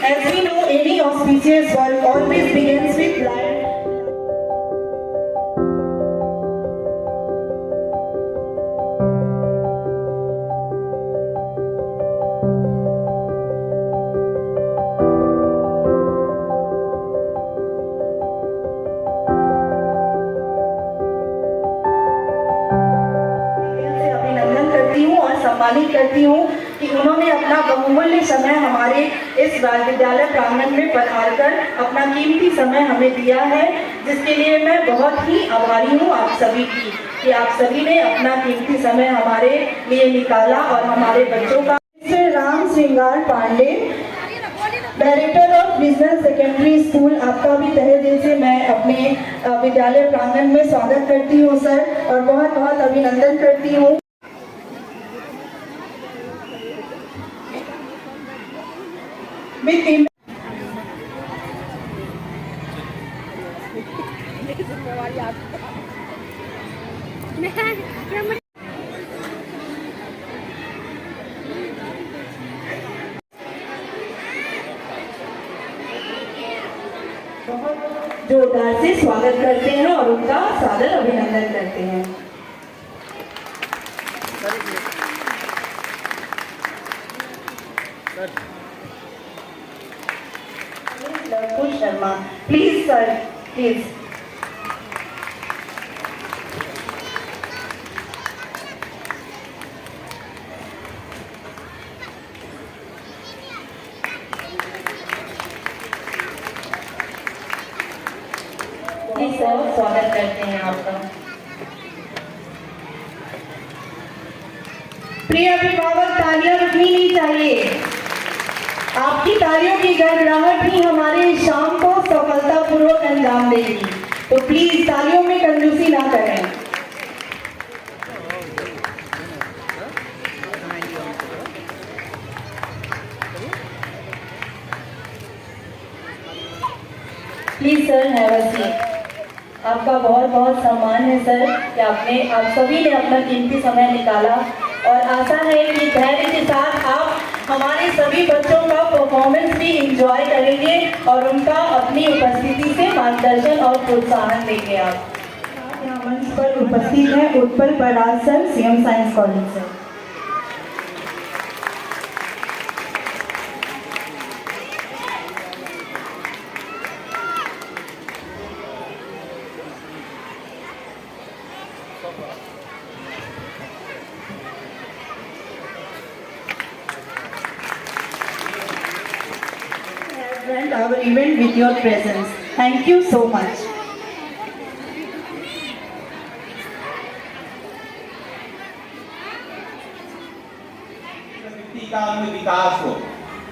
As we know, any auspicious work always begins with light. सम्मानित करती हूँ कि उन्होंने अपना बहुमूल्य समय हमारे इस विद्यालय प्रांगण में पधारकर अपना कीमती समय हमें दिया है, जिसके लिए मैं बहुत ही आभारी हूँ आप सभी की कि आप सभी ने अपना कीमती समय हमारे लिए निकाला और हमारे बच्चों का। Shri Ram Shringar Pande, director of business secondary school, आपका भी तहे दिल से मैं अपने विद्यालय प्रांगण में स्वागत करती हूँ सर, और बहुत बहुत अभिनंदन करती हूँ। बहुत जोरदार से स्वागत करते हैं और उनका सादर अभिनंदन करते हैं। Lavkush Sharma, please sir, please. Sir स्वागत करते हैं आपका। प्रिय अभिभावक, तालियां रुकनी नहीं चाहिए। आपकी तालियों की गड़गड़ाहट ही हमारे इस शाम को सफलतापूर्वक अंजाम देगी, तो प्लीज तालियों में कंजूसी ना करें। Please sir have a seat. आपका बहुत बहुत सम्मान है सर कि आप सभी ने अपना कीमती समय निकाला, और आशा है कि धैर्य के साथ आप हमारे सभी बच्चों का परफॉर्मेंस भी एंजॉय करेंगे और उनका अपनी उपस्थिति से मार्गदर्शन और प्रोत्साहन देंगे। आप यहाँ मंच पर उपस्थित हैं उत्पल पराग सर, सीएम साइंस कॉलेज से। Our event with your presence. Thank you so much. व्यक्ति का विकास हो,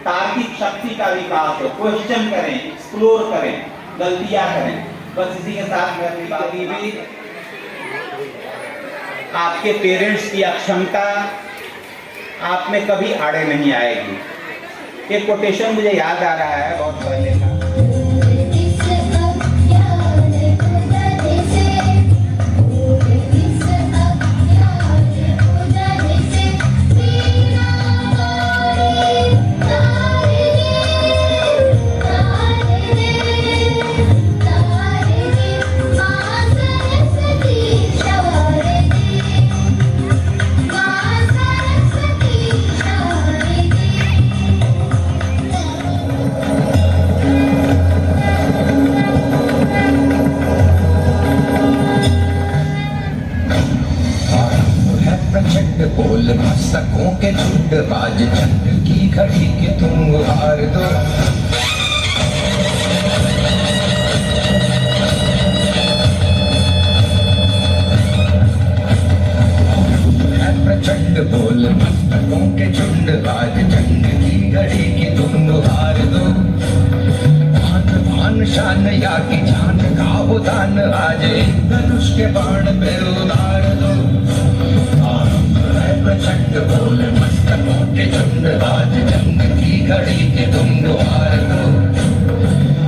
तार्किक शक्ति का विकास हो, क्वेश्चन करें, एक्सप्लोर करें, गलतियां करें। बस इसी के साथ मैं अपनी बात भी, आपके पेरेंट्स की अक्षमता आप में कभी आड़े नहीं आएगी। एक कोटेशन मुझे याद आ रहा है बहुत पहले का। बोल मस्तकों के झुंड, बाज चंद्र की घड़ी के तुम हार दो। प्रचंड बोल मस्तकों के झुंड, बाज चंद्र की घड़ी के तुम हार दो। भान भान शान या की जान का उदान, आज धनुष के बाण पे उतार दो। प्रचंड बोल मस्तकों के झुंड, बाज जंग की घड़ी के तुम हार दो।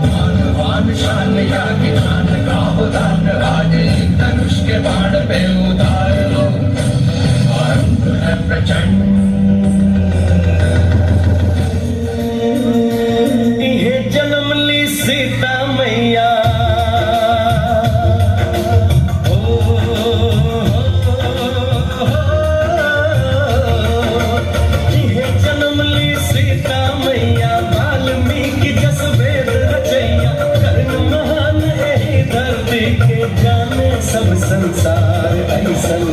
भान भान शान या की जान का उदान, आज धनुष के बाण पे उतार दो। प्रचंड सीता मैया जन्म ली सीता मैया वाल्मीकि जस वेद रचैया कर्ण महान एही धरती के जाने सब संसार ऐसन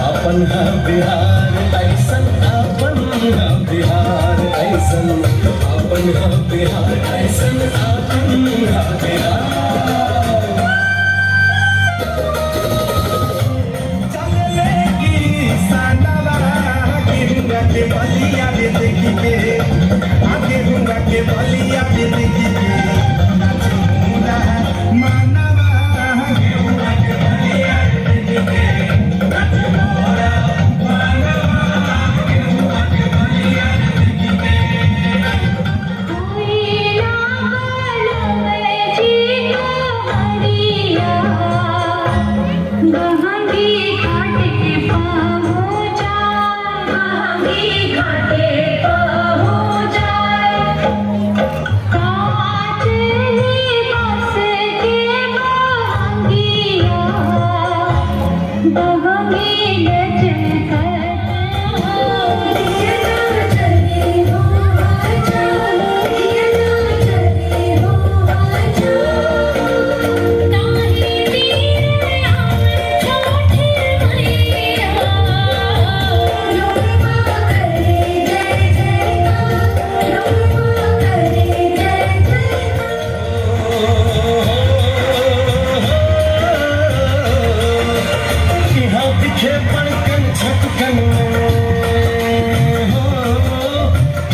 आपन हा बिहार ऐसन आपन हा बिहार ऐसन आपन हा बिहार ऐसन आपन हा बिहार के बलिया के देखी के आगे दूंगा के बलिया के देखी के नाचूंगा मानवा आगे दूंगा के बलिया के देखी के नाचूंगा मानवा आगे दूंगा के बलिया के देखी के कोई लागल में जी हरिया गहंगी घाट के पहुँच गहंगी घाटे पहुँच कांच ही बस के बहंगिया बहंगी लचकत दिया ना चली हो आजा दिया ना चली हो आजा नाही तीर आवे छोटी मैया लोग करे जय जयकार लोग करे जय यहाँ दिखे बड़कन छटकन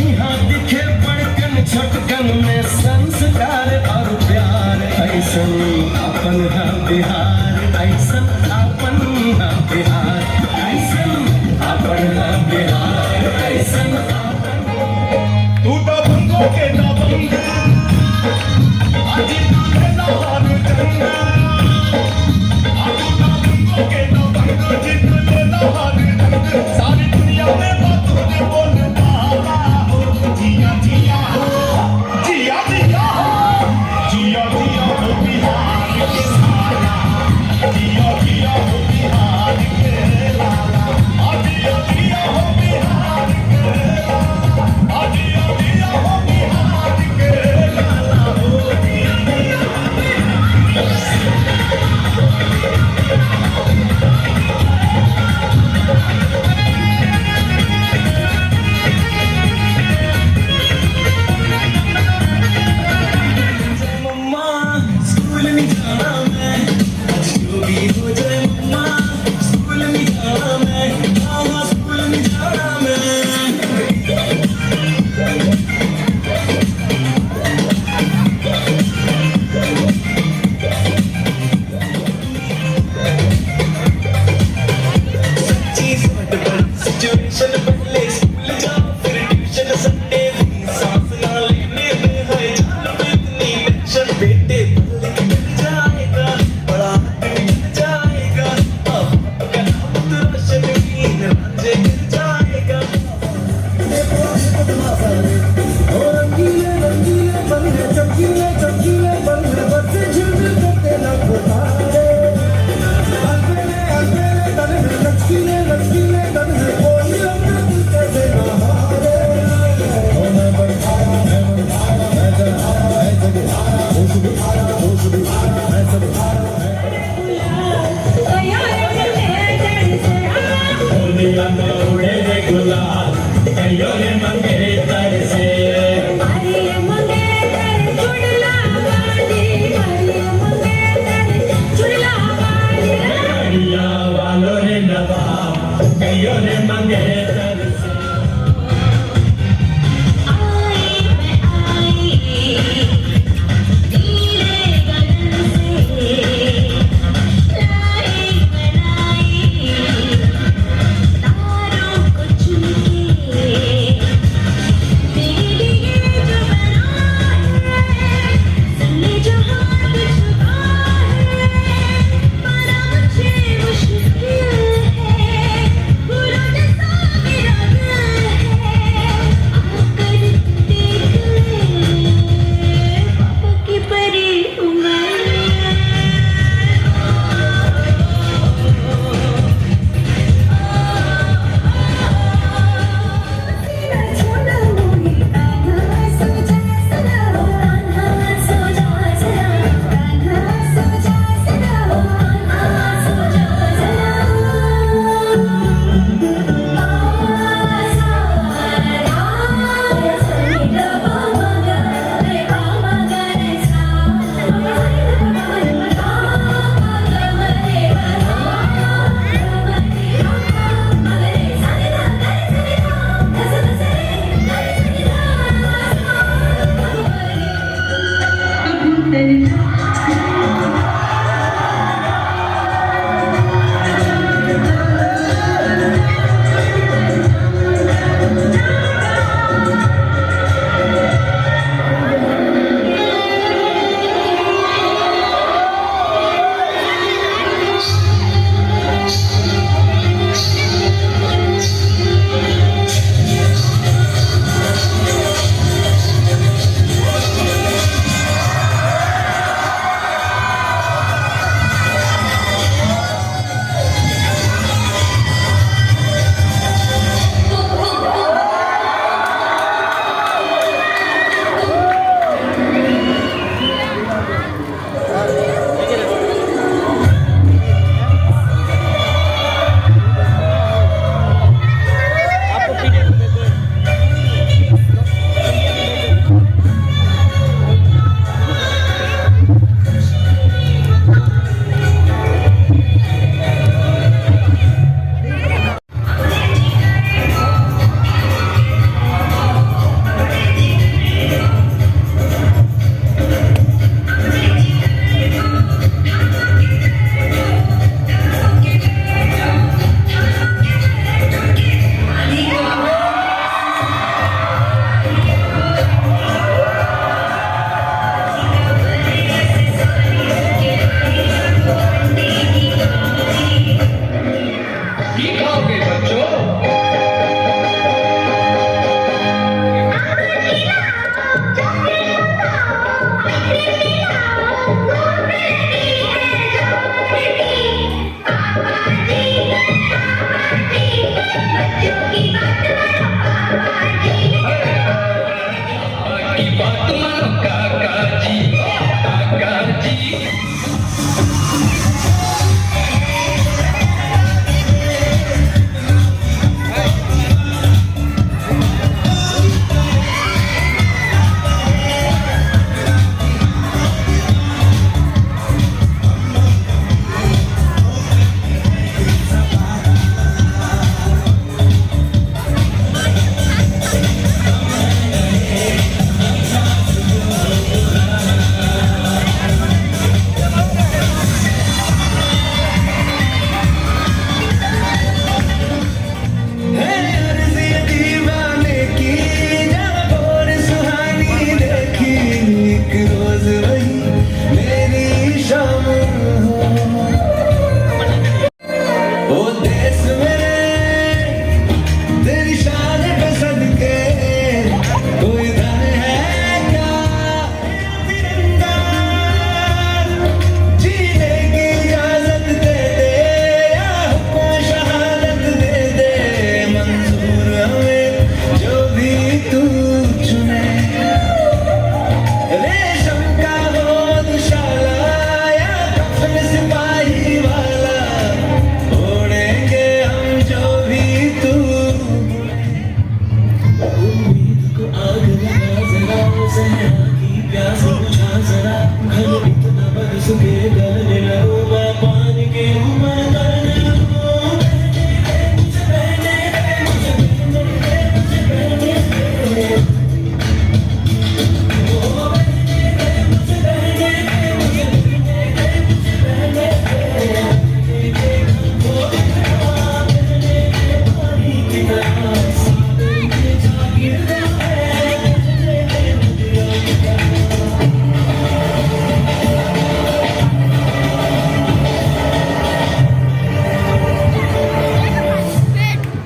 यहाँ दिखे बड़कन छटकन में संस्कार और प्यार ऐसन अपन हा बिहार ऐसन अपन हा बिहार ऐसन अपन हा बिहार ऐसन तू तो बंगो के ना बंग आज तू के ना हार चंगा सारी दुनिया में बातों ने बोल पाला जिया जिया हो जिया जिया हो जिया जिया हो बिहार के साला जिया जिया हो बिहार के लाला जिया जिया हो बिहार के लाला जिया जिया हो बिहार के लाला हो जिया जिया मम्मा स्कूल में जाना मैं जो भी हो जाए मम्मा स्कूल में जाना मैं हाँ स्कूल में जाना मैं सिचुएशन पहले स्कूल जाओ फिर ट्यूशन संडे दिन सांस ना लेने में है जान में इतनी टेंशन बेटे पल्ले गिर जाएगा बड़ा दिन गिर जाएगा अब का नाम तो रोशनवीन रांझे गिर जाएगा और रंगीले रंगीले बंदे चमकीले चमकीले बंदे बच्चे झिलमिल करते ना पुकारे अलबेले अलबेले तने लचकीले लचकीले तने कोई अपने दिल के देना हारे ओ मैं जगह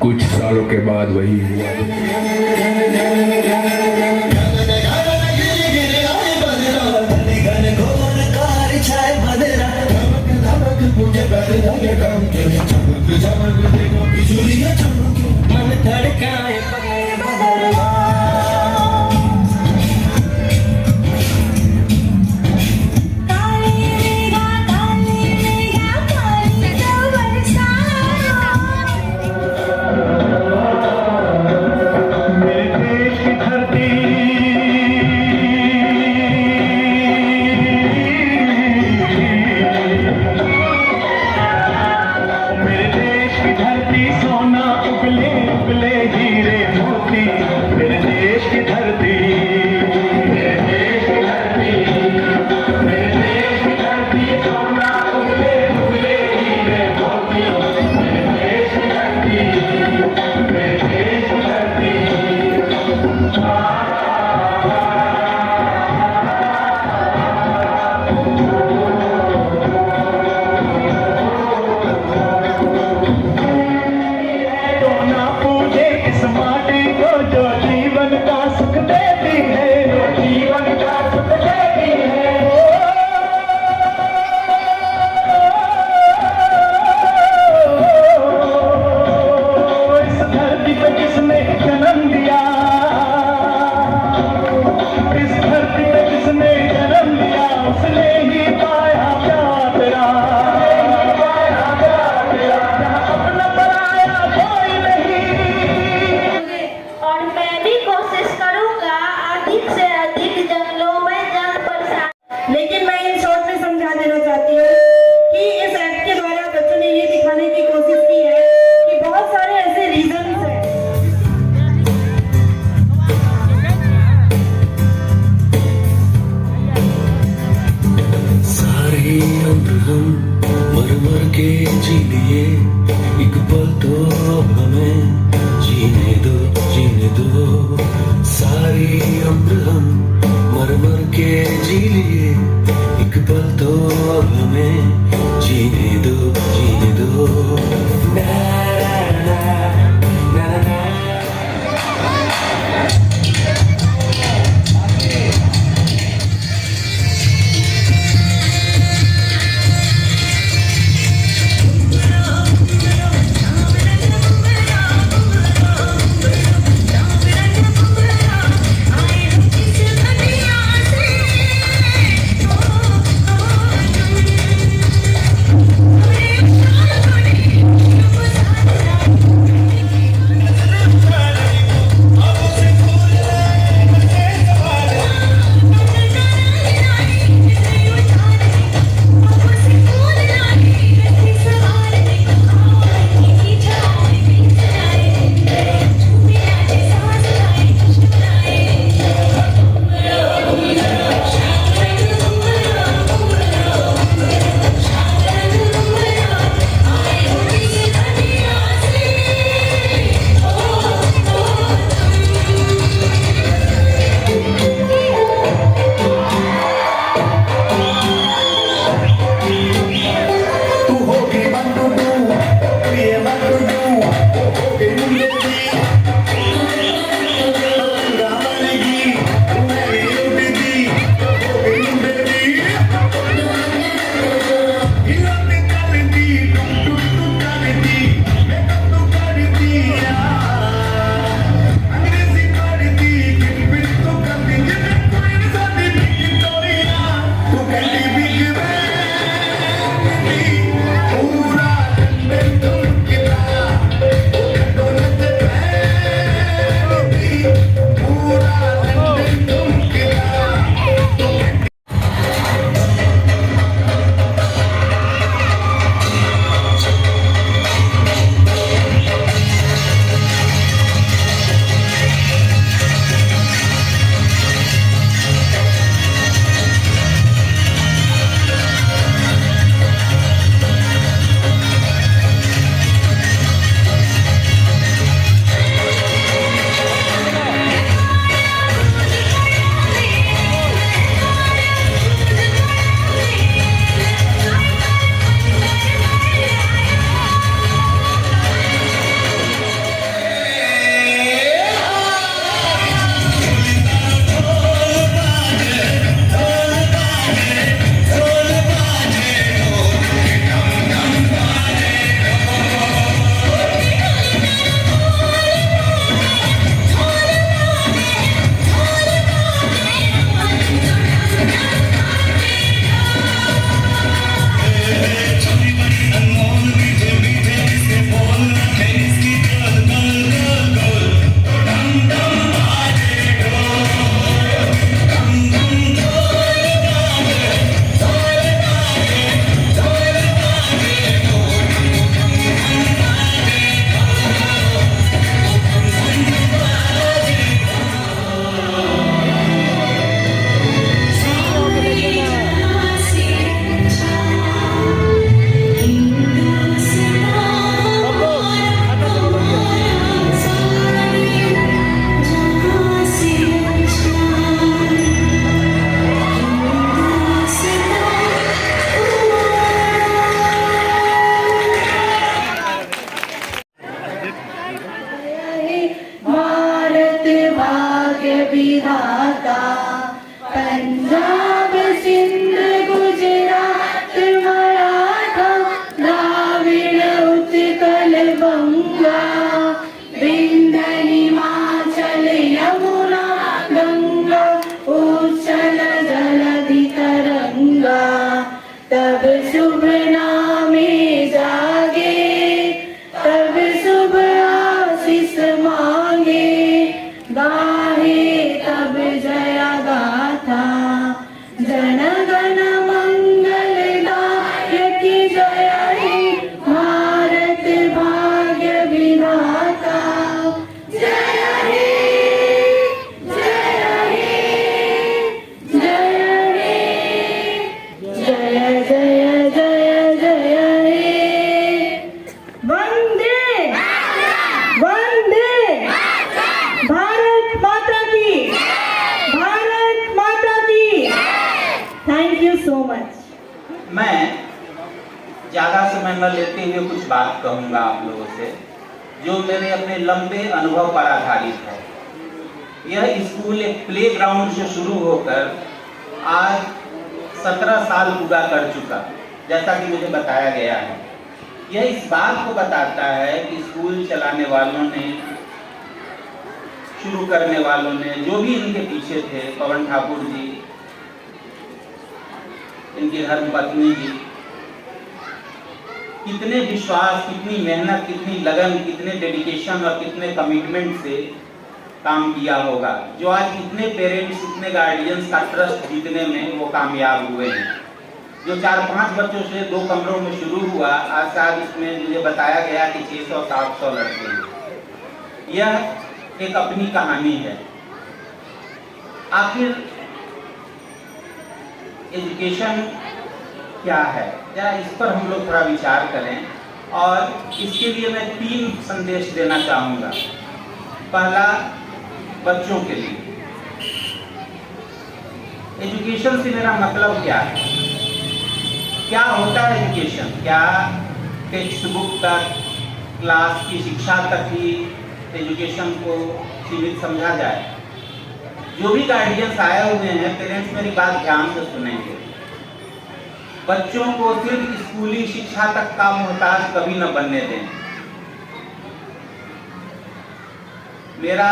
कुछ सालों के बाद वही हुआ। मेरे देश की धरती सोना उगले उगले ही ही पाया प्यार तेरा, जहाँ अपना पराया कोई नहीं। और मैं भी कोशिश करूंगा अधिक से अधिक जंगलों में जंग पर। लेकिन मैं इन शॉर्ट में समझा देना चाहती हूँ कि इस एक्ट के द्वारा बच्चों ने ये दिखाने की कोशिश की है कि बहुत सारे ऐसे रीजंस हैं। सारी उम्र हम मर मर के जी लिए, एक पल तो हमें जीने दो, जीने दो। सारी उम्र हम मर मर के जी लिए, एक पल तो हमें जीने दो, जीने दो। ना ना ना ना ना। तब शुभ नामे जागे, तब शुभ आशीष मांगे, गाहे तब जय गाथा, जन गण मंगलदायक जय हे भारत भाग्य विधाता। जय हे, जय हे, जय हे, जय जय जय जय हे। वंदे वंदे भारत माता की, भारत माता की। Thank you so much. मैं ज़्यादा समय न लेते हुए कुछ बात कहूँगा आप लोगों से, जो मेरे अपने लंबे अनुभव पर आधारित है। यह स्कूल एक प्लेग्राउंड से शुरू होकर आज 17 साल पूरा कर चुका, जैसा कि मुझे बताया गया है। यह इस बात को बताता है कि स्कूल चलाने वालों ने, शुरू करने वालों ने, जो भी इनके पीछे थे, पवन ठाकुर जी, इनकी धर्मपत्नी जी, कितने विश्वास, कितनी मेहनत, कितनी लगन, कितने डेडिकेशन और कितने कमिटमेंट से काम किया होगा, जो आज कितने पेरेंट्स, कितने गार्डियंस का ट्रस्ट जीतने में वो कामयाब हुए हैं। जो 4-5 बच्चों से 2 कमरों में शुरू हुआ, आज शायद इसमें मुझे बताया गया कि 600-700 लड़के हैं। यह एक अपनी कहानी है। आखिर एजुकेशन क्या है, जरा इस पर हम लोग थोड़ा विचार करें, और इसके लिए मैं 3 संदेश देना चाहूँगा। पहला, बच्चों के लिए एजुकेशन से मेरा मतलब क्या है, क्या होता है एजुकेशन। क्या टेक्स्ट बुक तक, क्लास की शिक्षा तक ही एजुकेशन को सीमित समझा जाए। जो भी गार्डियंस आए हुए हैं, पेरेंट्स मेरी बात ध्यान से सुनेंगे। बच्चों को सिर्फ स्कूली शिक्षा तक का मोहताज कभी न बनने दें। मेरा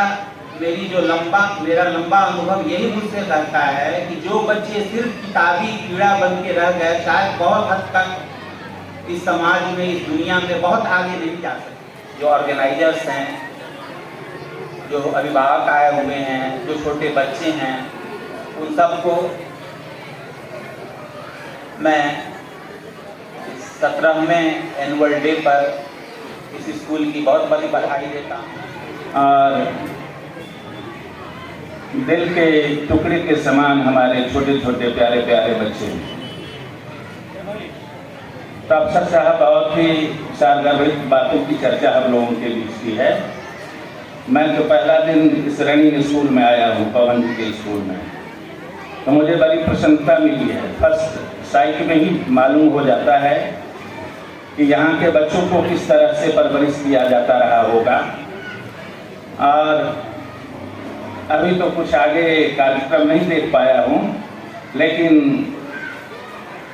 लंबा अनुभव यही मुझसे कहता है कि जो बच्चे सिर्फ किताबी कीड़ा बन के रह गए, शायद बहुत हद तक इस समाज में, इस दुनिया में बहुत आगे नहीं जा सकते। जो ऑर्गेनाइजर्स हैं, जो अभिभावक आए हुए हैं, जो छोटे बच्चे हैं, उन सबको मैं 17वें एनुअल डे पर इस स्कूल की बहुत बड़ी बधाई देता हूँ। और दिल के टुकड़े के समान हमारे छोटे छोटे प्यारे प्यारे बच्चे। तो अफसर साहब बहुत ही सारगर्भित बातों की चर्चा हम लोगों के बीच की है। मैं तो पहला दिन इस रनिंग स्कूल में आया हूँ, पवन जी के स्कूल में, तो मुझे बड़ी प्रसन्नता मिली है। फर्स्ट साइट में ही मालूम हो जाता है कि यहाँ के बच्चों को किस तरह से परवरिश किया जाता रहा होगा। और अभी तो कुछ आगे कार्यक्रम नहीं देख पाया हूँ, लेकिन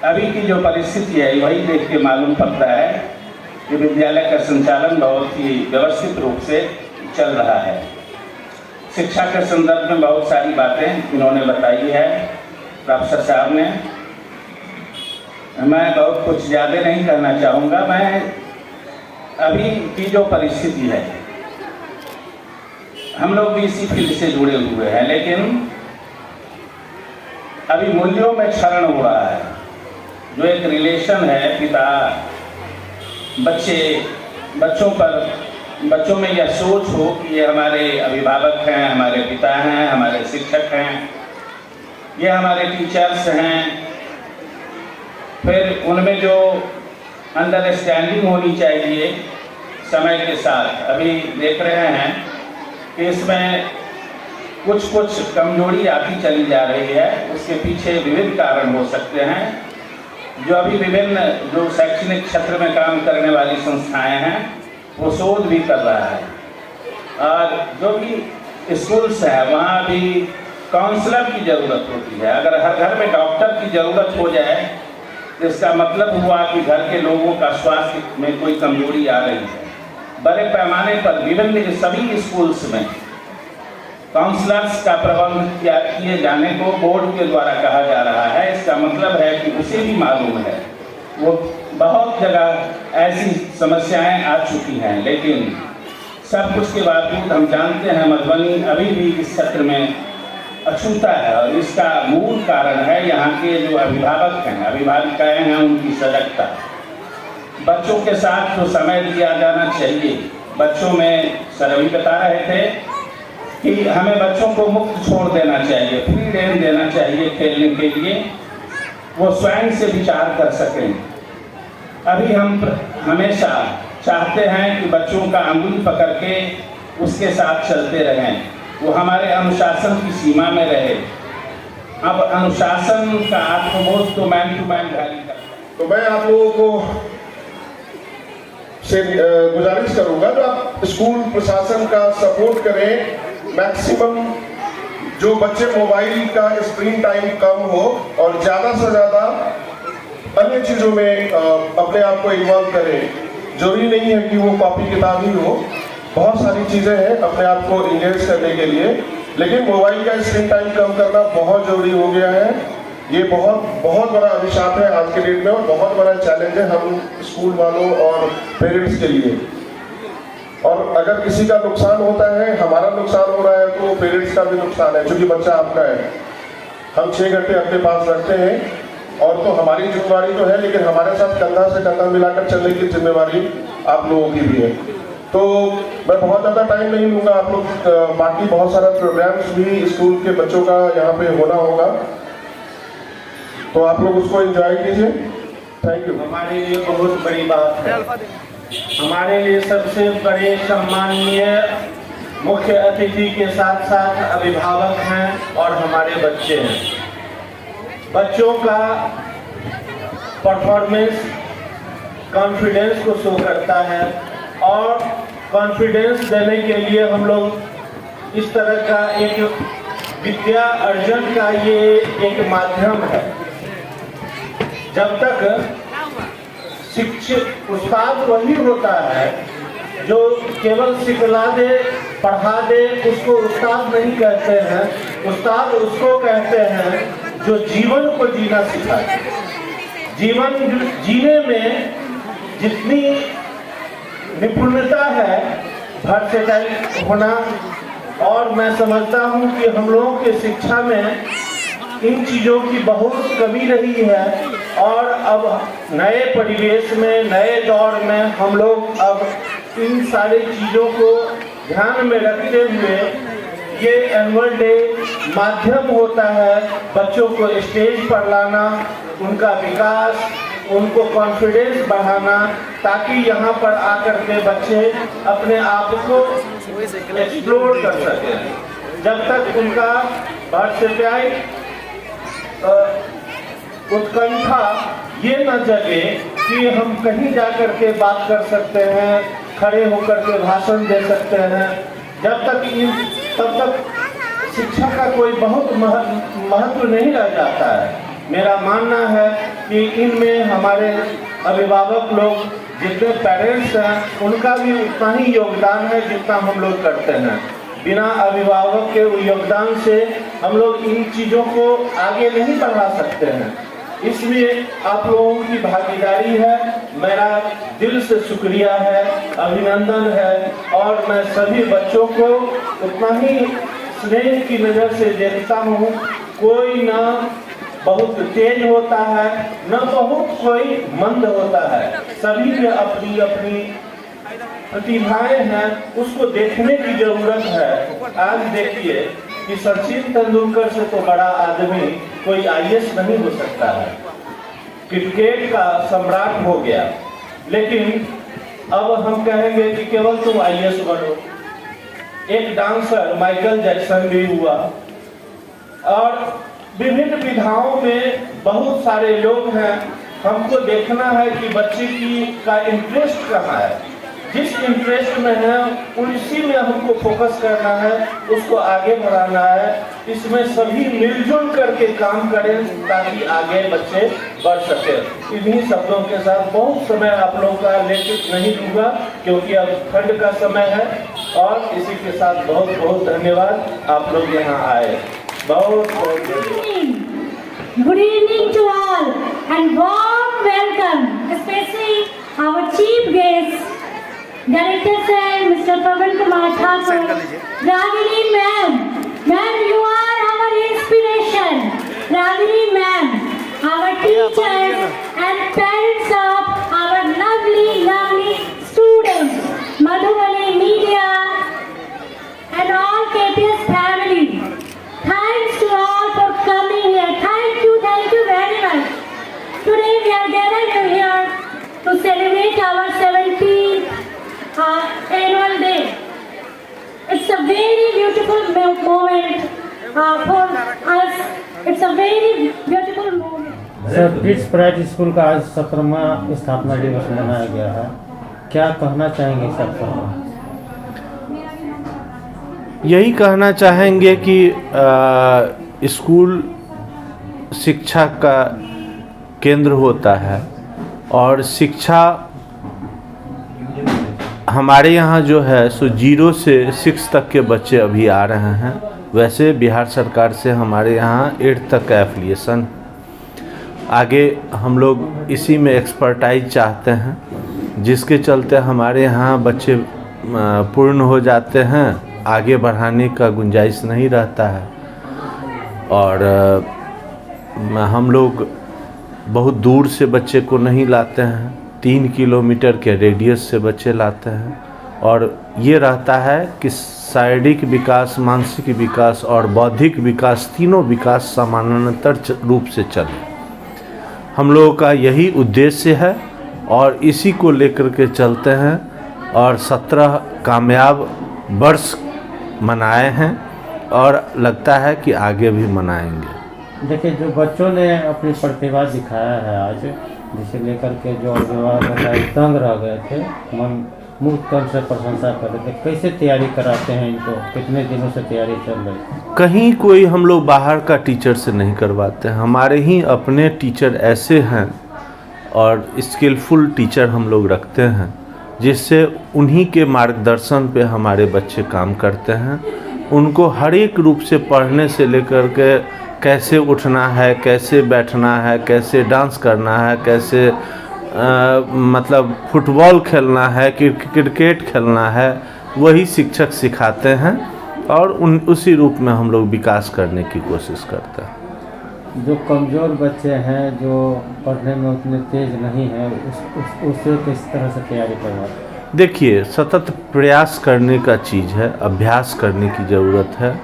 अभी की जो परिस्थिति है वही देख के मालूम पड़ता है कि विद्यालय का संचालन बहुत ही व्यवस्थित रूप से चल रहा है। शिक्षा के संदर्भ में बहुत सारी बातें इन्होंने बताई है प्रोफेसर साहब ने। मैं बहुत कुछ ज़्यादा नहीं कहना चाहूँगा। मैं अभी की जो परिस्थिति है, हम लोग भी इसी फील्ड से जुड़े हुए हैं, लेकिन अभी मूल्यों में क्षरण हो रहा है। जो एक रिलेशन है पिता बच्चों में यह सोच हो कि ये हमारे अभिभावक हैं, हमारे पिता हैं, हमारे शिक्षक हैं, ये हमारे टीचर्स हैं। फिर उनमें जो अंडरस्टैंडिंग होनी चाहिए समय के साथ, अभी देख रहे हैं कि इसमें कुछ कमजोरी आती चली जा रही है। उसके पीछे विभिन्न कारण हो सकते हैं। जो अभी विभिन्न जो शैक्षणिक क्षेत्र में काम करने वाली संस्थाएं हैं, वो शोध भी कर रहा है। और जो भी स्कूल्स हैं, वहाँ भी काउंसलर की ज़रूरत होती है। अगर हर घर में डॉक्टर की ज़रूरत हो जाए, तो इसका मतलब हुआ कि घर के लोगों का स्वास्थ्य में कोई कमजोरी आ रही है। बड़े पैमाने पर विभिन्न सभी स्कूल्स में काउंसलर्स का प्रबंध किए जाने को बोर्ड के द्वारा कहा जा रहा है। इसका मतलब है कि उसे भी मालूम है, वो बहुत जगह ऐसी समस्याएं आ चुकी हैं, लेकिन सब कुछ के बावजूद हम जानते हैं मधुबनी अभी भी इस क्षेत्र में अछूता है, और इसका मूल कारण है यहाँ के जो अभिभावक हैं, अभिभाविकाएं हैं, उनकी सजगता। बच्चों के साथ जो समय दिया जाना चाहिए, बच्चों में सर अभी बता रहे थे कि हमें बच्चों को मुक्त छोड़ देना चाहिए, फ्री रेन देना चाहिए खेलने के लिए, वो स्वयं से विचार कर सकें। अभी हम हमेशा चाहते हैं कि बच्चों का अंगुली पकड़ के उसके साथ चलते रहें, वो हमारे अनुशासन की सीमा में रहे। अब अनुशासन का आत्मबोध तो मैन टू मैन वैरी करता है। तो मैं आप लोगों को से गुजारिश करूंगा जो आप स्कूल प्रशासन का सपोर्ट करें। मैक्सिमम जो बच्चे मोबाइल का स्क्रीन टाइम कम हो और ज़्यादा से ज़्यादा अन्य चीज़ों में अपने आप को इन्वॉल्व करें। जरूरी नहीं है कि वो कॉपी किताब ही हो, बहुत सारी चीज़ें हैं अपने आप को इंगेज करने के लिए, लेकिन मोबाइल का स्क्रीन टाइम कम करना बहुत ज़रूरी हो गया है। ये बहुत बड़ा अभिशाप है आज के डेट में और बहुत बड़ा चैलेंज है हम स्कूल वालों और पेरेंट्स के लिए। और अगर किसी का नुकसान होता है, हमारा नुकसान हो रहा है, तो पेरेंट्स का भी नुकसान है, क्योंकि बच्चा आपका है। हम 6 घंटे अपने पास रखते हैं और तो हमारी जिम्मेवारी तो है, लेकिन हमारे साथ कंधा से कंधा मिलाकर चलने की जिम्मेवारी आप लोगों की भी है। तो मैं बहुत ज़्यादा टाइम नहीं लूँगा, आप लोग बाकी बहुत सारा प्रोग्राम्स भी स्कूल के बच्चों का यहाँ पे होना होगा, तो आप लोग उसको एंजॉय कीजिए। Thank you. हमारे लिए बहुत बड़ी बात है। हमारे लिए सबसे बड़े सम्माननीय मुख्य अतिथि के साथ साथ अभिभावक हैं और हमारे बच्चे हैं। बच्चों का परफॉर्मेंस कॉन्फिडेंस को शो करता है, और कॉन्फिडेंस देने के लिए हम लोग इस तरह का एक विद्या अर्जन का ये एक माध्यम है। जब तक शिक्षक उस्ताद वही होता है जो केवल सिखला दे, पढ़ा दे, उसको उस्ताद नहीं कहते हैं। उस्ताद उसको कहते हैं जो जीवन को जीना सिखाए। जीवन जीने में जितनी निपुणता है, वर्सेटाइल होना, और मैं समझता हूँ कि हम लोगों के शिक्षा में इन चीज़ों की बहुत कमी रही है, और अब नए परिवेश में, नए दौर में हम लोग अब इन सारी चीज़ों को ध्यान में रखते हुए ये एनुअल डे माध्यम होता है बच्चों को स्टेज पर लाना, उनका विकास, उनको कॉन्फिडेंस बढ़ाना, ताकि यहाँ पर आकर के बच्चे अपने आप को एक्सप्लोर कर सकें। जब तक उनका वर्सेटाइल उत्कंठा ये न जगे कि हम कहीं जाकर के बात कर सकते हैं, खड़े होकर के भाषण दे सकते हैं, तब तक शिक्षा का कोई बहुत महत्व नहीं रह जाता है। मेरा मानना है कि इनमें हमारे अभिभावक लोग, जितने पेरेंट्स हैं, उनका भी उतना ही योगदान है जितना हम लोग करते हैं। बिना अभिभावक के योगदान से हम लोग इन चीज़ों को आगे नहीं बढ़ा सकते हैं। इसलिए आप लोगों की भागीदारी है, मेरा दिल से शुक्रिया है, अभिनंदन है, और मैं सभी बच्चों को उतना ही स्नेह की नज़र से देखता हूँ। कोई ना बहुत तेज होता है, न बहुत कोई मंद होता है, सभी में अपनी अपनी प्रतिभाएं हैं, उसको देखने की जरूरत है। आज देखिए कि सचिन तेंदुलकर से तो बड़ा आदमी कोई आईएएस नहीं हो सकता है, क्रिकेट का सम्राट हो गया, लेकिन अब हम कहेंगे कि केवल तुम आईएएस बनो। एक डांसर माइकल जैक्सन भी हुआ, और विभिन्न विधाओं में बहुत सारे लोग हैं। हमको देखना है कि बच्चे का इंटरेस्ट कहाँ है। जिस इंटरेस्ट में है उसी में हमको फोकस करना है, उसको आगे बढ़ाना है। इसमें सभी मिलजुल करके काम करें ताकि आगे बच्चे बढ़ सके। इन्हीं शब्दों के साथ बहुत समय आप लोगों का लेकर नहीं लूँगा क्योंकि अब ठंड का समय है, और इसी के साथ बहुत बहुत धन्यवाद, आप लोग यहाँ आए, बहुत बहुत धन्यवाद। Good evening to all and warm welcome, especially our chief guest, Director Sir, Mr. Pawan Kumar Thakur, Ragini Ma'am. Ma'am, you are our inspiration. Ragini Ma'am, our teachers and parents of our lovely students, Madhubali Media and all KPS family. Thanks to all for coming here. Thank you very much. Today we are gathered here to celebrate our 17th annual day. It's a very beautiful moment for us. It's a very beautiful moment. Sir, bridge private school का आज 17वां स्थापना दिवस मनाया गया है, क्या कहना चाहेंगे सर? यही कहना चाहेंगे कि स्कूल शिक्षा का केंद्र होता है और शिक्षा हमारे यहाँ जो है सो 0 से 6 तक के बच्चे अभी आ रहे हैं। वैसे बिहार सरकार से हमारे यहाँ 8 तक का एफिलिएशन, आगे हम लोग इसी में एक्सपर्टाइज चाहते हैं, जिसके चलते हमारे यहाँ बच्चे पूर्ण हो जाते हैं, आगे बढ़ाने का गुंजाइश नहीं रहता है। और हम लोग बहुत दूर से बच्चे को नहीं लाते हैं, 3 किलोमीटर के रेडियस से बच्चे लाते हैं, और ये रहता है कि शारीरिक विकास, मानसिक विकास और बौद्धिक विकास, तीनों विकास समानांतर रूप से चले। हम लोगों का यही उद्देश्य है और इसी को लेकर के चलते हैं, और 17 कामयाब वर्ष मनाए हैं और लगता है कि आगे भी मनाएंगे। देखिए, जो बच्चों ने अपनी प्रतिभा दिखाया है आज, जिसे लेकर के जो अभिभावक दंग रह गए थे, मन मुक्त तन से प्रशंसा कर रहे थे। कैसे तैयारी कराते हैं इनको, कितने दिनों से तैयारी चल रही है? कहीं कोई हम लोग बाहर का टीचर से नहीं करवाते हैं, हमारे ही अपने टीचर ऐसे हैं और स्किलफुल टीचर हम लोग रखते हैं, जिससे उन्हीं के मार्गदर्शन पे हमारे बच्चे काम करते हैं। उनको हर एक रूप से पढ़ने से लेकर के कैसे उठना है, कैसे बैठना है, कैसे डांस करना है, कैसे मतलब फुटबॉल खेलना है, क्रिकेट खेलना है, वही शिक्षक सिखाते हैं और उसी रूप में हम लोग विकास करने की कोशिश करते हैं। जो कमज़ोर बच्चे हैं, जो पढ़ने में उतने तेज नहीं हैं, उससे किस तरह से तैयारी करवाते हैं? देखिए, सतत प्रयास करने का चीज़ है, अभ्यास करने की ज़रूरत है,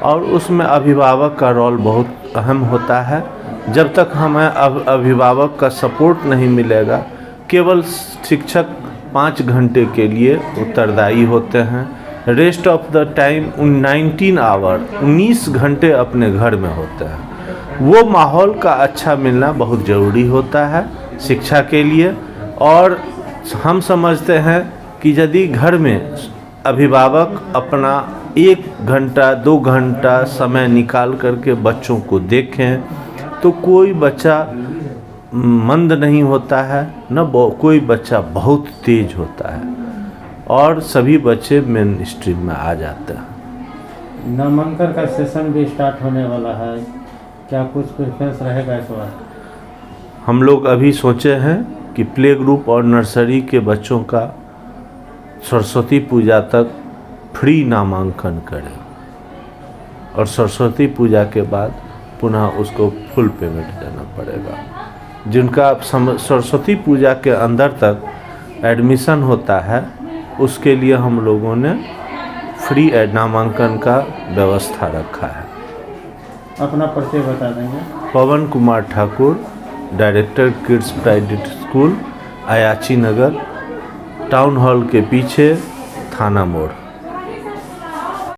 और उसमें अभिभावक का रोल बहुत अहम होता है। जब तक हमें अभिभावक का सपोर्ट नहीं मिलेगा, केवल शिक्षक 5 घंटे के लिए उत्तरदायी होते हैं, rest of the time 19 hour 19 घंटे अपने घर में होते हैं। वो माहौल का अच्छा मिलना बहुत ज़रूरी होता है शिक्षा के लिए, और हम समझते हैं कि यदि घर में अभिभावक अपना 1 घंटा 2 घंटा समय निकाल करके बच्चों को देखें, तो कोई बच्चा मंद नहीं होता है, न कोई बच्चा बहुत तेज होता है, और सभी बच्चे मेन स्ट्रीम में आ जाते हैं। नामांकन का सेशन भी स्टार्ट होने वाला है, क्या कुछ प्रेफरेंस रहेगा इस बार? हम लोग अभी सोचे हैं कि प्ले ग्रुप और नर्सरी के बच्चों का सरस्वती पूजा तक फ्री नामांकन करें, और सरस्वती पूजा के बाद पुनः उसको फुल पेमेंट देना पड़ेगा। जिनका सरस्वती पूजा के अंदर तक एडमिशन होता है, उसके लिए हम लोगों ने फ्री नामांकन का व्यवस्था रखा है। अपना परिचय बता देंगे? Pawan Kumar Thakur, director kids private school, Ayachi Nagar, town hall के पीछे, थाना मोड़।